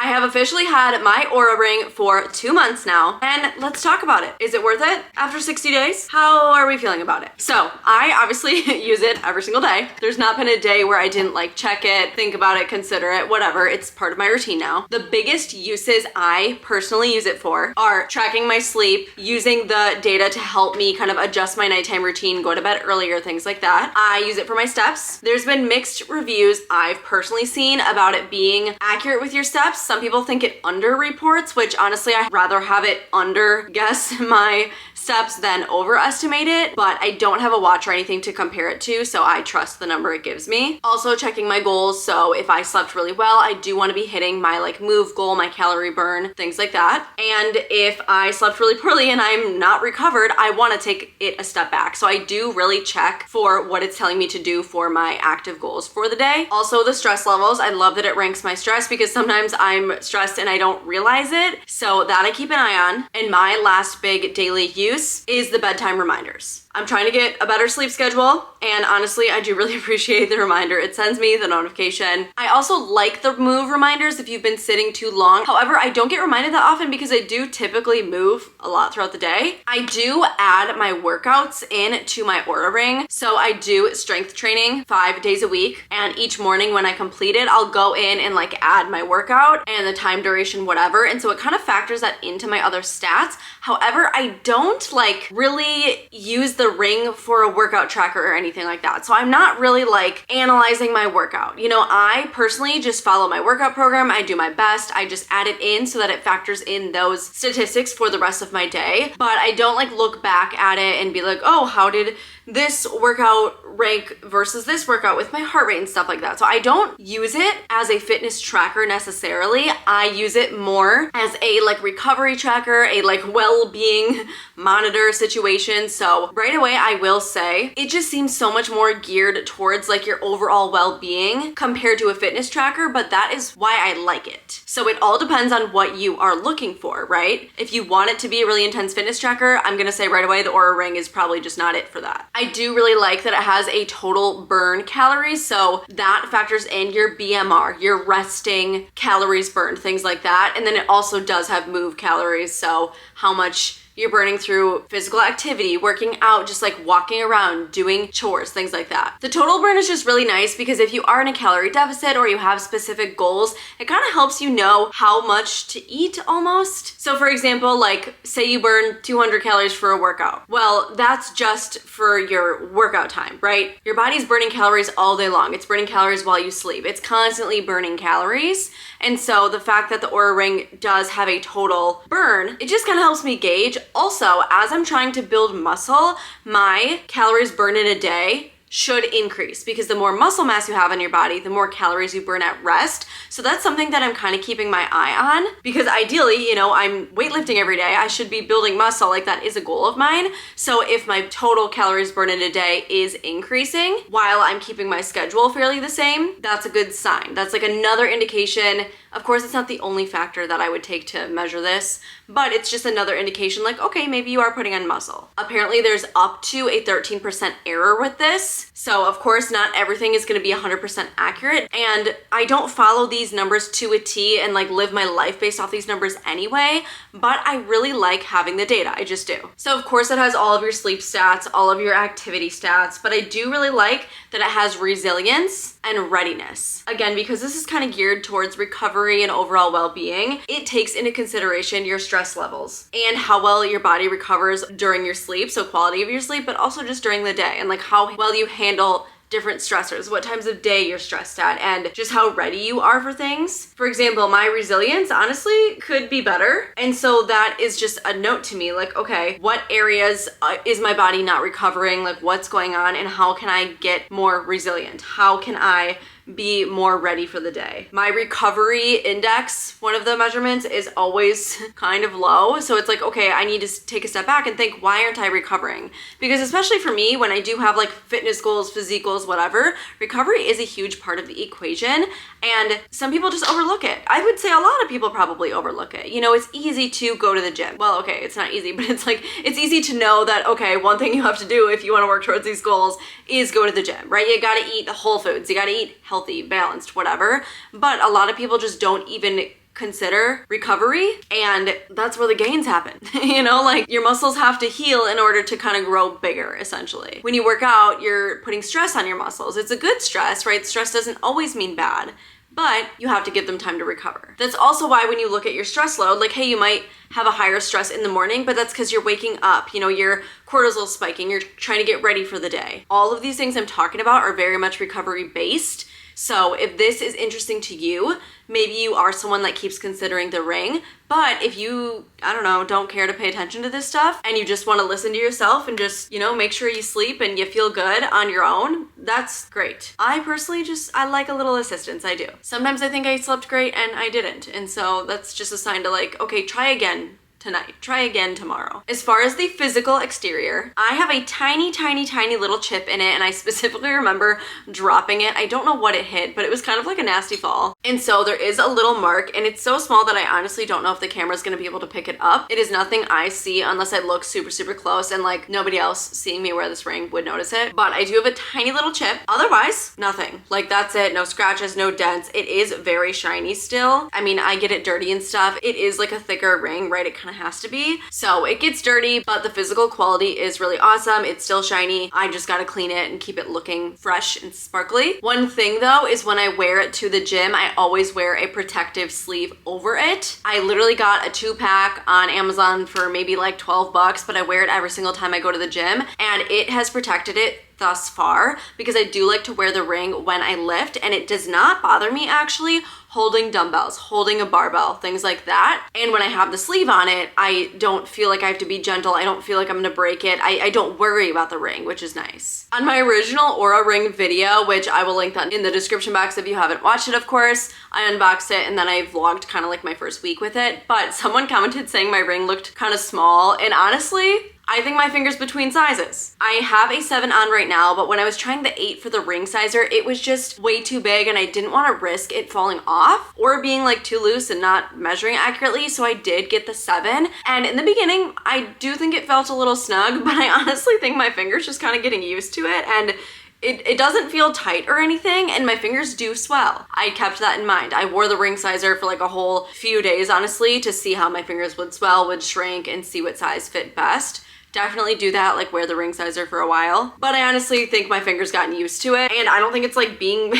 have officially had my Oura ring for 2 months now, and let's talk about it. Is it worth it after 60 days? How are we feeling about it? So I obviously use it every single day. There's not been a day where I didn't like check it, think about it, consider it, whatever. It's part of my routine now. The biggest uses I personally use it for are tracking my sleep, using the data to help me kind of adjust my nighttime routine, go to bed earlier, things like that. I use it for my steps. There's been mixed reviews I've personally seen about it being accurate with your steps. Some people think it under reports, which honestly I'd rather have it under guess my steps than overestimate it, but I don't have a watch or anything to compare it to, so I trust the number it gives me. Also checking my goals, so if I slept really well, I do want to be hitting my like move goal, my calorie burn, things like that. And if I slept really poorly and I'm not recovered, I want to take it a step back. So I do really check for what it's telling me to do for my active goals for the day. Also the stress levels, I love that it ranks my stress because sometimes I'm stressed and I don't realize it, so that I keep an eye on. And my last big daily use is the bedtime reminders. I'm trying to get a better sleep schedule, and honestly, I do really appreciate the reminder. It sends me the notification. I also like the move reminders if you've been sitting too long. However, I don't get reminded that often because I do typically move a lot throughout the day. I do add my workouts in to my Oura ring. So I do strength training 5 days a week, and each morning when I complete it, I'll go in and like add my workout and the time duration, whatever. And so it kind of factors that into my other stats. However, I don't like really use the ring for a workout tracker or anything like that. So I'm not really like analyzing my workout. You know, I personally just follow my workout program. I do my best. I just add it in so that it factors in those statistics for the rest of my day. But I don't like look back at it and be like, oh, how did this workout rank versus this workout with my heart rate and stuff like that. So I don't use it as a fitness tracker necessarily. I use it more as a like recovery tracker, a like well-being monitor situation. So right away, I will say it just seems so much more geared towards like your overall well-being compared to a fitness tracker, but that is why I like it. So it all depends on what you are looking for, right? If you want it to be a really intense fitness tracker, I'm gonna say right away the Oura ring is probably just not it for that. I do really like that it has a total burn calories, so that factors in your BMR, your resting calories burned, things like that. And then it also does have move calories, so how much you're burning through physical activity, working out, just like walking around, doing chores, things like that. The total burn is just really nice because if you are in a calorie deficit or you have specific goals, it kind of helps you know how much to eat almost. So for example, like say you burn 200 calories for a workout. Well, that's just for your workout time, right? Your body's burning calories all day long. It's burning calories while you sleep. It's constantly burning calories. And so the fact that the Oura ring does have a total burn, it just kind of helps me gauge. Also, as I'm trying to build muscle, my calories burned in a day should increase because the more muscle mass you have in your body, the more calories you burn at rest. So that's something that I'm kind of keeping my eye on because ideally, you know, I'm weightlifting every day. I should be building muscle, like that is a goal of mine. So if my total calories burned in a day is increasing while I'm keeping my schedule fairly the same, that's a good sign. That's like another indication. Of course, it's not the only factor that I would take to measure this, but it's just another indication like, okay, maybe you are putting on muscle. Apparently there's up to a 13% error with this. So of course, not everything is gonna be 100% accurate. And I don't follow these numbers to a T and like live my life based off these numbers anyway, but I really like having the data, I just do. So of course it has all of your sleep stats, all of your activity stats, but I do really like that it has resilience and readiness. Again, because this is kind of geared towards recovery and overall well-being, it takes into consideration your stress levels and how well your body recovers during your sleep, so quality of your sleep, but also just during the day and like how well you handle different stressors, what times of day you're stressed at, and just how ready you are for things. For example, my resilience honestly could be better. And so that is just a note to me, like, okay, what areas is my body not recovering? Like what's going on and how can I get more resilient? How can I be more ready for the day? My recovery index, one of the measurements, is always kind of low. So it's like, okay, I need to take a step back and think, why aren't I recovering? Because especially for me, when I do have like fitness goals, physique goals, whatever, recovery is a huge part of the equation. And some people just overlook it. I would say a lot of people probably overlook it. You know, it's easy to go to the gym. Well, okay, it's not easy, but it's like, it's easy to know that, okay, one thing you have to do if you want to work towards these goals is go to the gym, right? You gotta eat whole foods. You gotta eat healthy, balanced, whatever. But a lot of people just don't even consider recovery, and that's where the gains happen. You know, like your muscles have to heal in order to kind of grow bigger, essentially. When you work out, you're putting stress on your muscles. It's a good stress, right? Stress doesn't always mean bad, but you have to give them time to recover. That's also why when you look at your stress load, like, hey, you might have a higher stress in the morning, but that's because you're waking up, you know, your cortisol spiking, you're trying to get ready for the day. All of these things I'm talking about are very much recovery based. So if this is interesting to you, maybe you are someone that keeps considering the ring, but if you, I don't know, don't care to pay attention to this stuff and you just want to listen to yourself and just, you know, make sure you sleep and you feel good on your own, that's great. I personally I like a little assistance, I do. Sometimes I think I slept great and I didn't, and so that's just a sign to like, okay, try again tonight. Try again tomorrow. As far as the physical exterior, I have a tiny, tiny, tiny little chip in it, and I specifically remember dropping it. I don't know what it hit, but it was kind of like a nasty fall. And so there is a little mark, and it's so small that I honestly don't know if the camera's gonna be able to pick it up. It is nothing I see unless I look super, super close, and like nobody else seeing me wear this ring would notice it. But I do have a tiny little chip. Otherwise, nothing. Like that's it. No scratches, no dents. It is very shiny still. I mean, I get it dirty and stuff. It is like a thicker ring, right? It kind of has to be. So it gets dirty, but the physical quality is really awesome. It's still shiny. I just gotta clean it and keep it looking fresh and sparkly. One thing though is when I wear it to the gym, I always wear a protective sleeve over it. I literally got a 2-pack on Amazon for maybe like 12 bucks, but I wear it every single time I go to the gym, and it has protected it thus far because I do like to wear the ring when I lift, and it does not bother me actually holding dumbbells, holding a barbell, things like that. And when I have the sleeve on it, I don't feel like I have to be gentle. I don't feel like I'm gonna break it. I don't worry about the ring, which is nice. On my original Oura ring video, which I will link that in the description box if you haven't watched it, of course, I unboxed it and then I vlogged kind of like my first week with it. But someone commented saying my ring looked kind of small, and honestly, I think my finger's between sizes. I have a 7 on right now, but when I was trying the 8 for the ring sizer, it was just way too big and I didn't want to risk it falling off or being like too loose and not measuring accurately, so I did get the 7. And in the beginning, I do think it felt a little snug, but I honestly think my finger's just kind of getting used to it, and it doesn't feel tight or anything, and my fingers do swell. I kept that in mind. I wore the ring sizer for like a whole few days, honestly, to see how my fingers would swell, would shrink, and see what size fit best. Definitely do that, like wear the ring sizer for a while. But I honestly think my finger's gotten used to it, and I don't think it's like being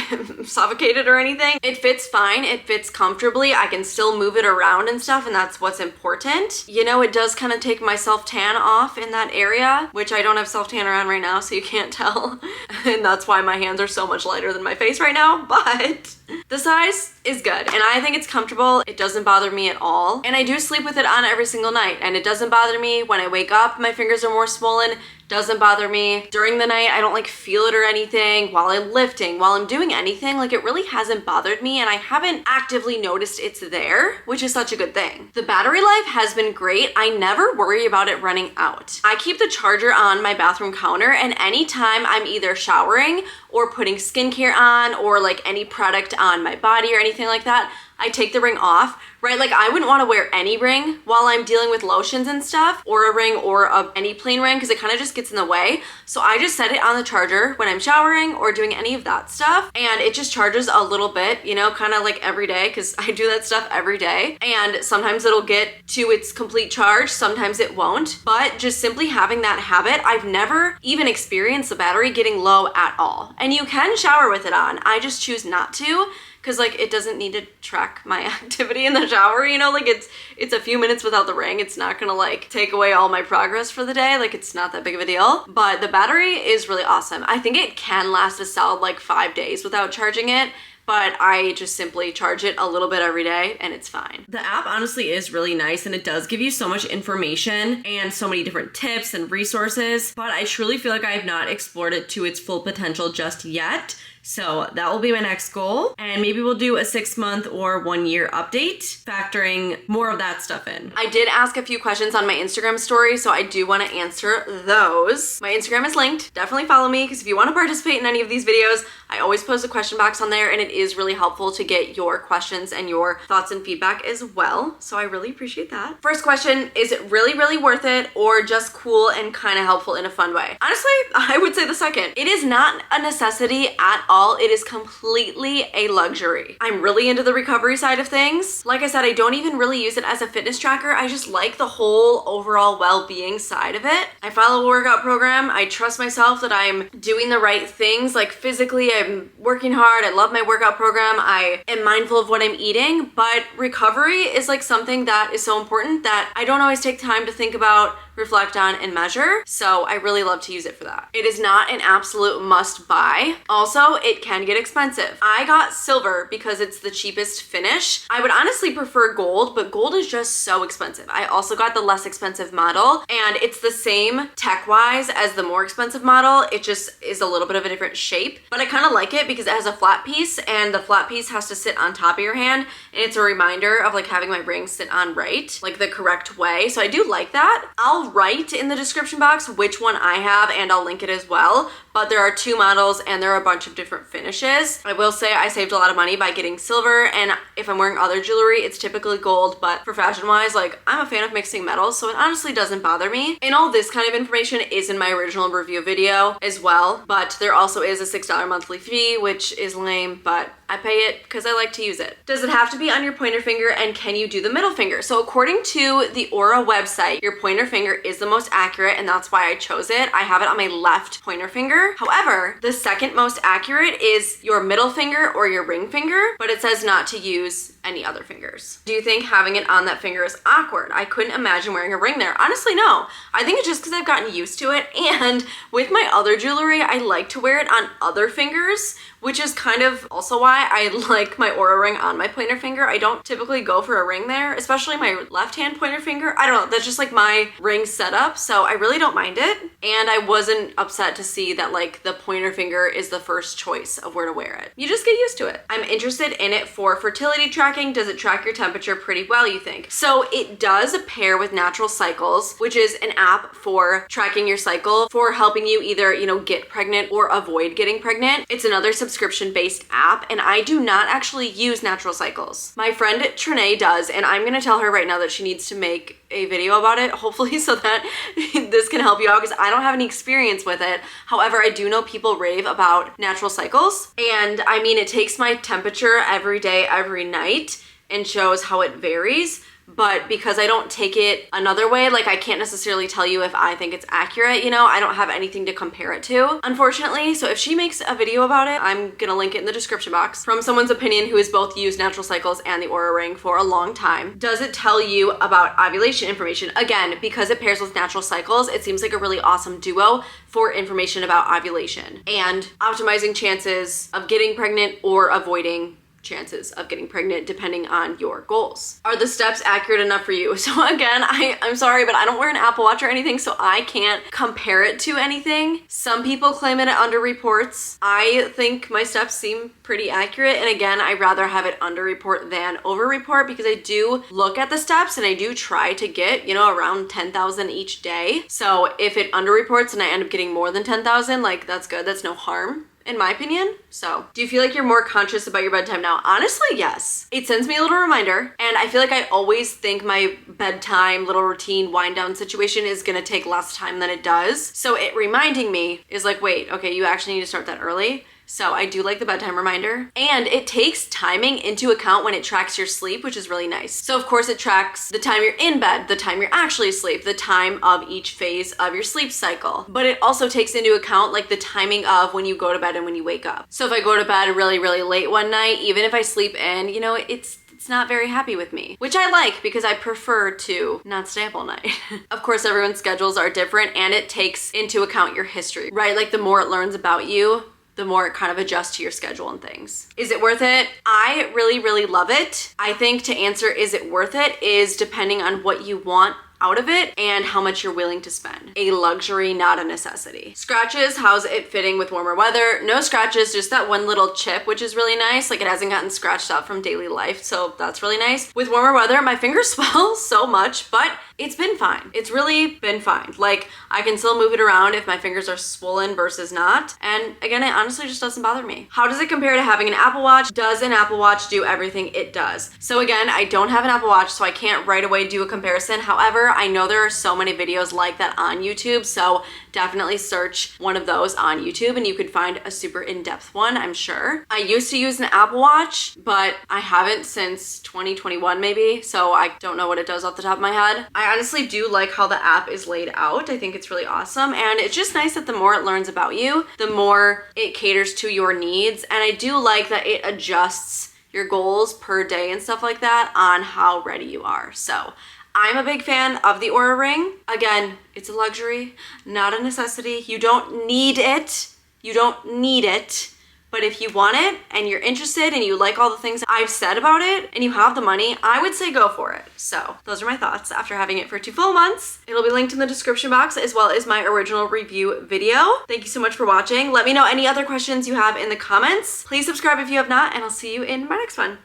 suffocated or anything. It fits fine, it fits comfortably. I can still move it around and stuff, and that's what's important. You know, it does kind of take my self-tan off in that area, which I don't have self-tan around right now, so you can't tell. And that's why my hands are so much lighter than my face right now, but the size is good, and I think it's comfortable. It doesn't bother me at all, and I do sleep with it on every single night, and it doesn't bother me. When I wake up, my fingers are more swollen. Doesn't bother me. During the night, I don't like feel it or anything. While I'm lifting, while I'm doing anything, like it really hasn't bothered me, and I haven't actively noticed it's there, which is such a good thing. The battery life has been great. I never worry about it running out. I keep the charger on my bathroom counter, and anytime I'm either showering or putting skincare on or like any product on my body or anything like that, I take the ring off, right? Like I wouldn't want to wear any ring while I'm dealing with lotions and stuff, or a ring or any plain ring, because it kind of just gets in the way. So I just set it on the charger when I'm showering or doing any of that stuff, and it just charges a little bit, you know, kind of like every day, because I do that stuff every day. And sometimes it'll get to its complete charge, sometimes it won't. But just simply having that habit, I've never even experienced the battery getting low at all. And you can shower with it on. I just choose not to, because like it doesn't need to track my activity in the shower, you know, like it's a few minutes without the ring. It's not gonna like take away all my progress for the day. Like it's not that big of a deal. But the battery is really awesome. I think it can last a solid like 5 days without charging it, but I just simply charge it a little bit every day and it's fine. The app honestly is really nice, and it does give you so much information and so many different tips and resources, but I truly feel like I have not explored it to its full potential just yet. So that will be my next goal, and maybe we'll do a 6-month or 1-year update, factoring more of that stuff in. I did ask a few questions on my Instagram story, so I do want to answer those. My Instagram is linked. Definitely follow me, because if you want to participate in any of these videos, I always post a question box on there, and it is really helpful to get your questions and your thoughts and feedback as well. So I really appreciate that. First question, is it really, really worth it, or just cool and kind of helpful in a fun way? Honestly, I would say the second. It is not a necessity at all. It is completely a luxury. I'm really into the recovery side of things. Like I said, I don't even really use it as a fitness tracker. I just like the whole overall well-being side of it. I follow a workout program. I trust myself that I'm doing the right things. Like physically, I'm working hard. I love my workout program. I am mindful of what I'm eating, but recovery is like something that is so important that I don't always take time to think about, reflect on, and measure. So I really love to use it for that. It is not an absolute must buy. Also, it can get expensive. I got silver because it's the cheapest finish. I would honestly prefer gold, but gold is just so expensive. I also got the less expensive model, and it's the same tech-wise as the more expensive model. It just is a little bit of a different shape, but I kind of like it because it has a flat piece, and the flat piece has to sit on top of your hand, and it's a reminder of like having my ring sit on right, like the correct way. So I do like that. I'll write in the description box which one I have, and I'll link it as well. But there are 2 models and there are a bunch of different finishes. I will say I saved a lot of money by getting silver, and if I'm wearing other jewelry, it's typically gold, but for fashion wise, like I'm a fan of mixing metals, so it honestly doesn't bother me. And all this kind of information is in my original review video as well, but there also is a $6 monthly fee, which is lame, but I pay it because I like to use it. Does it have to be on your pointer finger, and can you do the middle finger? So according to the Oura website, your pointer finger is the most accurate, and that's why I chose it. I have it on my left pointer finger. However, the second most accurate is your middle finger or your ring finger, but it says not to use any other fingers. Do you think having it on that finger is awkward? I couldn't imagine wearing a ring there. Honestly, no. I think it's just because I've gotten used to it, and with my other jewelry, I like to wear it on other fingers, which is kind of also why I like my Oura ring on my pointer finger. I don't typically go for a ring there, especially my left hand pointer finger. I don't know, that's just like my ring setup, so I really don't mind it. And I wasn't upset to see that like the pointer finger is the first choice of where to wear it. You just get used to it. I'm interested in it for fertility tracking. Does it track your temperature pretty well, you think? So it does pair with Natural Cycles, which is an app for tracking your cycle, for helping you either, get pregnant or avoid getting pregnant. It's another subscription-based app, and I do not actually use Natural Cycles. My friend Trinae does, and I'm gonna tell her right now that she needs to make a video about it, hopefully, so that this can help you out, because I don't have any experience with it. However, I do know people rave about Natural Cycles, and I mean, it takes my temperature every day, every night, and shows how it varies. But because I don't take it another way, like I can't necessarily tell you if I think it's accurate, I don't have anything to compare it to, unfortunately. So if she makes a video about it, I'm gonna link it in the description box from someone's opinion who has both used Natural Cycles and the Oura Ring for a long time. Does it tell you about ovulation information? Again, because it pairs with Natural Cycles, it seems like a really awesome duo for information about ovulation and optimizing chances of getting pregnant or avoiding chances of getting pregnant depending on your goals. Are the steps accurate enough for you? So again, I'm sorry, but I don't wear an Apple Watch or anything, so I can't compare it to anything. Some people claim it underreports. I think my steps seem pretty accurate, and again, I'd rather have it underreport than overreport, because I do look at the steps and I do try to get, around 10,000 each day. So if it underreports and I end up getting more than 10,000, like that's good, that's no harm, in my opinion. So do you feel like you're more conscious about your bedtime now? Honestly, yes. It sends me a little reminder, and I feel like I always think my bedtime little routine wind down situation is gonna take less time than it does. So it reminding me is like, wait, okay, you actually need to start that early. So I do like the bedtime reminder, and it takes timing into account when it tracks your sleep, which is really nice. So of course it tracks the time you're in bed, the time you're actually asleep, the time of each phase of your sleep cycle. But it also takes into account like the timing of when you go to bed and when you wake up. So if I go to bed really, really late one night, even if I sleep in, it's not very happy with me, which I like because I prefer to not stay up all night. Of course, everyone's schedules are different, and it takes into account your history, right? Like the more it learns about you, the more it kind of adjusts to your schedule and things. Is it worth it? I really, really love it. I think to answer is it worth it is depending on what you want out of it and how much you're willing to spend. A luxury, not a necessity. Scratches, how's it fitting with warmer weather? No scratches, just that one little chip, which is really nice. Like it hasn't gotten scratched out from daily life, so that's really nice. With warmer weather, my fingers swell so much, but it's been fine. It's really been fine. Like I can still move it around if my fingers are swollen versus not. And again, it honestly just doesn't bother me. How does it compare to having an Apple Watch? Does an Apple Watch do everything it does? So again, I don't have an Apple Watch, so I can't right away do a comparison. However, before. I know there are so many videos like that on YouTube, so definitely search one of those on YouTube and you could find a super in-depth one, I'm sure. I used to use an Apple Watch, but I haven't since 2021 maybe, so I don't know what it does off the top of my head. I honestly do like how the app is laid out. I think it's really awesome, and it's just nice that the more it learns about you, the more it caters to your needs. And I do like that it adjusts your goals per day and stuff like that on how ready you are. So I'm a big fan of the Oura Ring. Again, it's a luxury, not a necessity. You don't need it. You don't need it. But if you want it and you're interested and you like all the things I've said about it and you have the money, I would say go for it. So those are my thoughts after having it for 2 full months. It'll be linked in the description box as well as my original review video. Thank you so much for watching. Let me know any other questions you have in the comments. Please subscribe if you have not, and I'll see you in my next one.